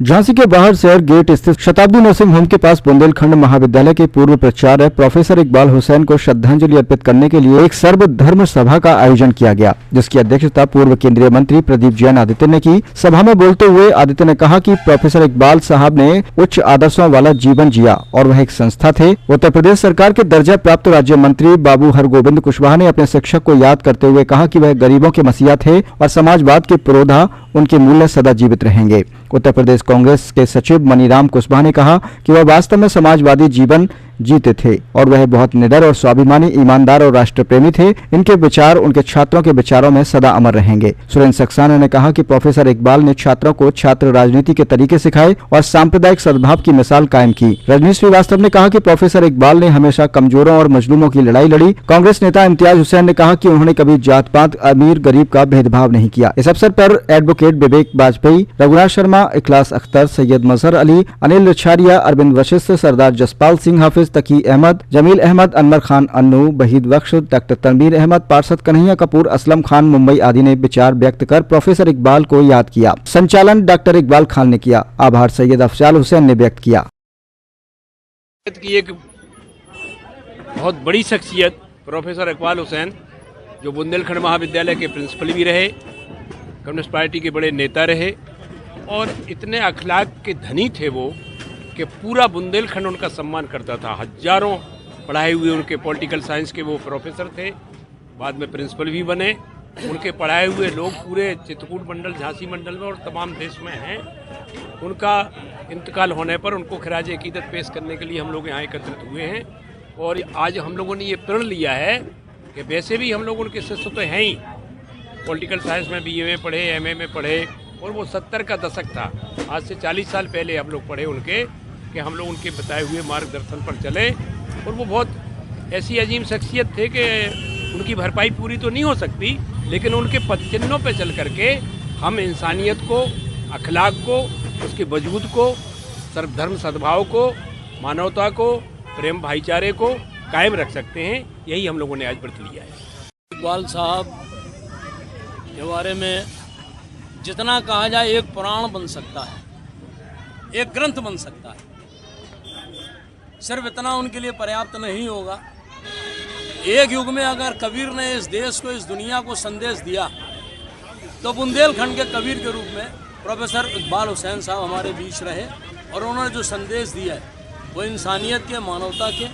झांसी के बाहर शहर गेट स्थित शताब्दी नर्सिंग होम के पास बुंदेलखंड महाविद्यालय के पूर्व प्राचार्य प्रोफेसर इकबाल हुसैन को श्रद्धांजलि अर्पित करने के लिए एक सर्वधर्म सभा का आयोजन किया गया, जिसकी अध्यक्षता पूर्व केंद्रीय मंत्री प्रदीप जैन आदित्य ने की। सभा में बोलते हुए आदित्य ने कहा कि प्रोफेसर इकबाल साहब ने उच्च आदर्शों वाला जीवन जिया और वह एक संस्था थे। उत्तर प्रदेश सरकार के दर्जा प्राप्त राज्य मंत्री बाबू हरगोविंद कुशवाहा ने अपने शिक्षक को याद करते हुए कहा कि वह गरीबों के मसीहा थे और समाजवाद के पुरोधा, उनके मूल्य सदा जीवित रहेंगे। उत्तर प्रदेश कांग्रेस के सचिव मनीराम कुशवाहा ने कहा कि वह वास्तव में समाजवादी जीवन जीते थे और वह बहुत निडर और स्वाभिमानी, ईमानदार और राष्ट्रप्रेमी थे। इनके विचार उनके छात्रों के विचारों में सदा अमर रहेंगे। सुरेंद्र सक्सेना ने कहा कि प्रोफेसर इकबाल ने छात्रों को छात्र राजनीति के तरीके सिखाए और सांप्रदायिक सद्भाव की मिसाल कायम की। रजनीश श्रीवास्तव ने कहा कि प्रोफेसर इकबाल ने हमेशा कमजोरों और मजलूमों की लड़ाई लड़ी। कांग्रेस नेता इम्तियाज हुसैन ने कहा कि उन्होंने कभी जात पात, अमीर गरीब का भेदभाव नहीं किया। इस अवसर पर एडवोकेट विवेक वाजपेयी, रघुनाथ शर्मा, इखलास अख्तर, सैयद मजहर अली, अनिल रिछारिया, अरविंद वशिष्ठ, सरदार जसपाल सिंह हाफिज, तकी अहमद, जमील अहमद, अनवर खान अन्नू, वहीद बख्श, डॉक्टर तनवीर अहमद, पार्षद कन्हैया कपूर, असलम खान मुंबई आदि ने विचार व्यक्त कर प्रोफेसर इकबाल को याद किया। संचालन डॉक्टर इकबाल खान ने किया। आभार सैयद अफजाल हुसैन ने व्यक्त किया। की एक बहुत बड़ी शख्सियत प्रोफेसर इकबाल हुसैन, जो बुंदेलखंड महाविद्यालय के प्रिंसिपल भी रहे, कम्युनिस्ट पार्टी के बड़े नेता रहे और इतने अखलाक के धनी थे वो कि पूरा बुंदेलखंड उनका सम्मान करता था। हजारों पढ़ाए हुए उनके पॉलिटिकल साइंस के वो प्रोफेसर थे, बाद में प्रिंसिपल भी बने। उनके पढ़ाए हुए लोग पूरे चित्रकूट मंडल, झांसी मंडल में और तमाम देश में हैं। उनका इंतकाल होने पर उनको खराज अकीदत पेश करने के लिए हम लोग यहाँ एकत्रित हुए हैं और आज हम लोगों ने ये प्रण लिया है कि वैसे भी हम लोग उनके शिष्य तो हैं ही, पॉलिटिकल साइंस में BA में पढ़े, MA में पढ़े और वो 70 का दशक था। आज से 40 साल पहले हम लोग पढ़े उनके कि हम लोग उनके बताए हुए मार्गदर्शन पर चले और वो बहुत ऐसी अजीम शख्सियत थे कि उनकी भरपाई पूरी तो नहीं हो सकती, लेकिन उनके पदचिन्हों पर चल करके हम इंसानियत को, अखलाक को, उसके वजूद को, सर्वधर्म सद्भाव को, मानवता को, प्रेम भाईचारे को कायम रख सकते हैं। यही हम लोगों ने आज व्रत लिया है। इकबाल साहब के बारे में जितना कहा जाए एक पुराण बन सकता है, एक ग्रंथ बन सकता है। सिर्फ इतना उनके लिए पर्याप्त नहीं होगा। एक युग में अगर कबीर ने इस देश को, इस दुनिया को संदेश दिया तो बुंदेलखंड के कबीर के रूप में प्रोफेसर इकबाल हुसैन साहब हमारे बीच रहे और उन्होंने जो संदेश दिया है वो इंसानियत के, मानवता के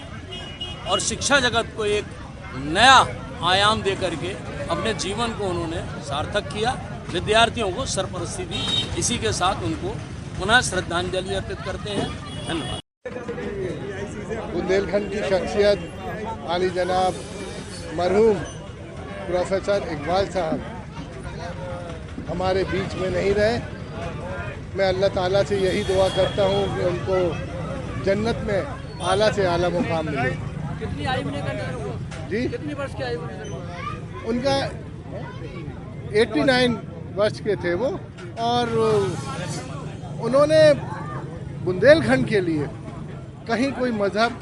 और शिक्षा जगत को एक नया आयाम दे करके अपने जीवन को उन्होंने सार्थक किया। विद्यार्थियों को सरपरस्ती दी। इसी के साथ उनको पुनः श्रद्धांजलि अर्पित करते हैं। धन्यवाद। बुंदेलखंड की शख्सियत आली जनाब मरहूम प्रोफेसर इकबाल साहब हमारे बीच में नहीं रहे। मैं अल्लाह ताला से यही दुआ करता हूँ कि उनको जन्नत में आला से आला मुकाम मिले। कितनी आयु जी, कितनी वर्ष की आयु? उनका 89 वर्ष के थे वो और उन्होंने बुंदेलखंड के लिए कहीं कोई मज़हब,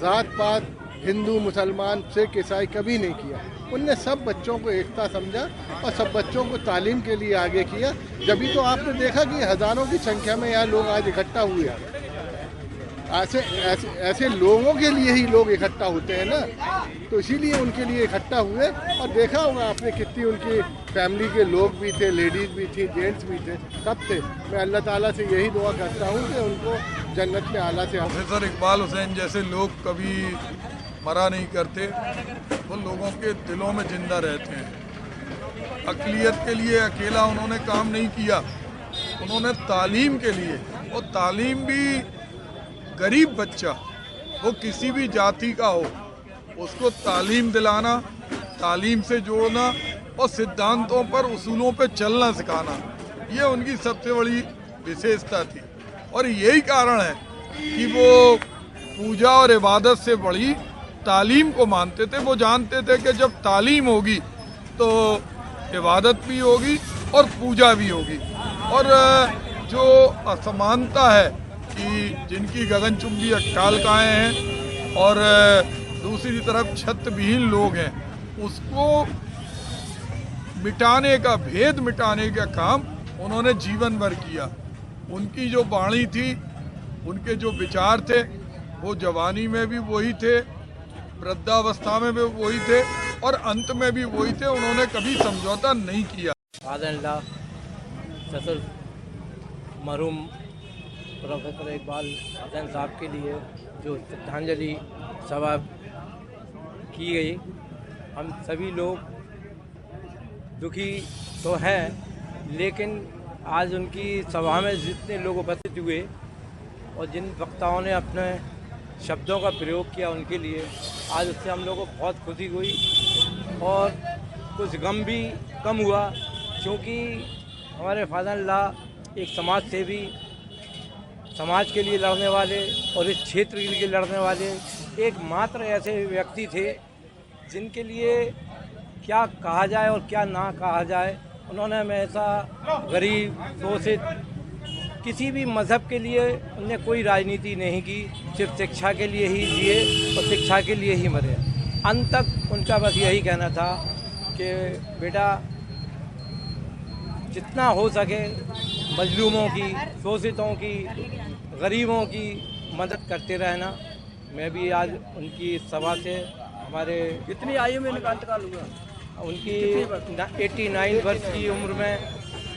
ज़ात पात, हिंदू, मुसलमान, सिख, ईसाई कभी नहीं किया। उनने सब बच्चों को एकता समझा और सब बच्चों को तालीम के लिए आगे किया। जभी तो आपने देखा कि हज़ारों की संख्या में यहाँ लोग आज इकट्ठा हुए हैं। ऐसे लोगों के लिए ही लोग इकट्ठा होते हैं ना, तो इसीलिए उनके लिए इकट्ठा हुए। और देखा होगा आपने कितनी उनकी फैमिली के लोग भी थे, लेडीज़ भी थी, जेंट्स भी थे, सब थे। मैं अल्लाह ताला से यही दुआ करता हूँ कि उनको जन्नत में आला से। प्रोफेसर इकबाल हुसैन जैसे लोग कभी मरा नहीं करते, वो लोगों के दिलों में जिंदा रहते हैं। अक़लियत के लिए अकेला उन्होंने काम नहीं किया, उन्होंने तालीम के लिए, और तालीम भी गरीब बच्चा वो किसी भी जाति का हो उसको तालीम दिलाना, तालीम से जोड़ना और सिद्धांतों पर, उसूलों पर चलना सिखाना, ये उनकी सबसे बड़ी विशेषता थी। और यही कारण है कि वो पूजा और इबादत से बड़ी तालीम को मानते थे। वो जानते थे कि जब तालीम होगी तो इबादत भी होगी और पूजा भी होगी। और जो असमानता है कि जिनकी गगनचुंबी अट्टालिकाएं हैं और दूसरी तरफ छत्रविहीन लोग हैं, उसको मिटाने का, भेद मिटाने का काम उन्होंने जीवन भर किया। उनकी जो वाणी थी, उनके जो विचार थे, वो जवानी में भी वही थे, वृद्धावस्था में भी वही थे और अंत में भी वही थे। उन्होंने कभी समझौता नहीं किया। फादर ससुर मरहूम प्रोफेसर इकबाल हुसैन साहब के लिए जो श्रद्धांजलि सभा की गई, हम सभी लोग दुखी तो हैं, लेकिन आज उनकी सभा में जितने लोग उपस्थित हुए और जिन वक्ताओं ने अपने शब्दों का प्रयोग किया, उनके लिए आज उससे हम लोगों को बहुत खुशी हुई और कुछ गम भी कम हुआ, क्योंकि हमारे फादर ला एक समाज सेवी, समाज के लिए लड़ने वाले और इस क्षेत्र के लिए लड़ने वाले एकमात्र ऐसे व्यक्ति थे जिनके लिए क्या कहा जाए और क्या ना कहा जाए। उन्होंने हमेशा गरीब, शोषित, किसी भी मज़हब के लिए उन्होंने कोई राजनीति नहीं की, सिर्फ शिक्षा के लिए ही जिए और शिक्षा के लिए ही मरे। अंत तक उनका बस यही कहना था कि बेटा जितना हो सके मजलूमों की, शोषितों की, गरीबों की मदद करते रहना। मैं भी आज उनकी सभा से हमारे कितनी आयु में इनका इंतकाल हुआ? उनकी 89 वर्ष की उम्र में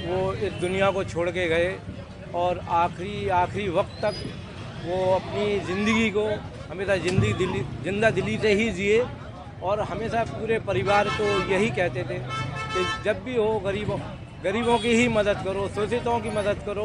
वो इस दुनिया को छोड़ के गए और आखिरी वक्त तक वो अपनी ज़िंदगी को हमेशा जिंदा दिली से ही जिए और हमेशा पूरे परिवार को यही कहते थे कि जब भी हो गरीबों की ही मदद करो, शोषितों की मदद करो।